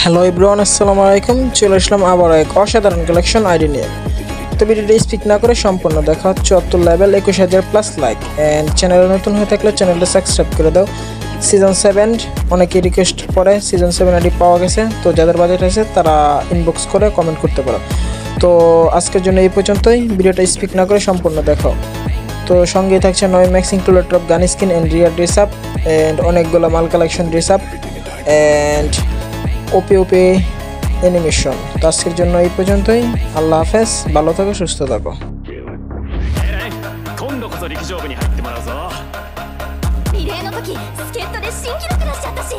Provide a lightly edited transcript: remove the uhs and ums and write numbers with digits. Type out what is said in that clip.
Hello everyone, আসসালামু আলাইকুম। চলে আসলাম আবার এক অসাধারণ কালেকশন আইডি নিয়ে। তো ভিডিওটি স্পিক না করে সম্পূর্ণ দেখা, 74 লেভেল, 21,000+ লাইক। অ্যান্ড চ্যানেলে নতুন হয়ে থাকলে চ্যানেলটা সাবস্ক্রাইব করে দাও। সিজন 7 অনেকে রিকোয়েস্ট করে, সিজন 7 আইডি পাওয়া গেছে। তো যাদের বাজেট আছে তারা ইনবক্স করে কমেন্ট করতে পারো। তো আজকের জন্য এই পর্যন্তই। ভিডিওটা স্পিক না করে সম্পূর্ণ দেখো। তো সঙ্গে থাকছে 9 ম্যাক্স ইনক্লুডেড টপ গান skin and rear dress up and অনেকগুলো মাল collection dress up and OP animation. তো আজকের জন্য এই পর্যন্তই। আল্লাহ হাফেজ, ভালো থাকো, সুস্থ থাকো। 今度こそ陸上部に入ってもらうぞ。リレーの時助っ人で新記録出しちゃったし。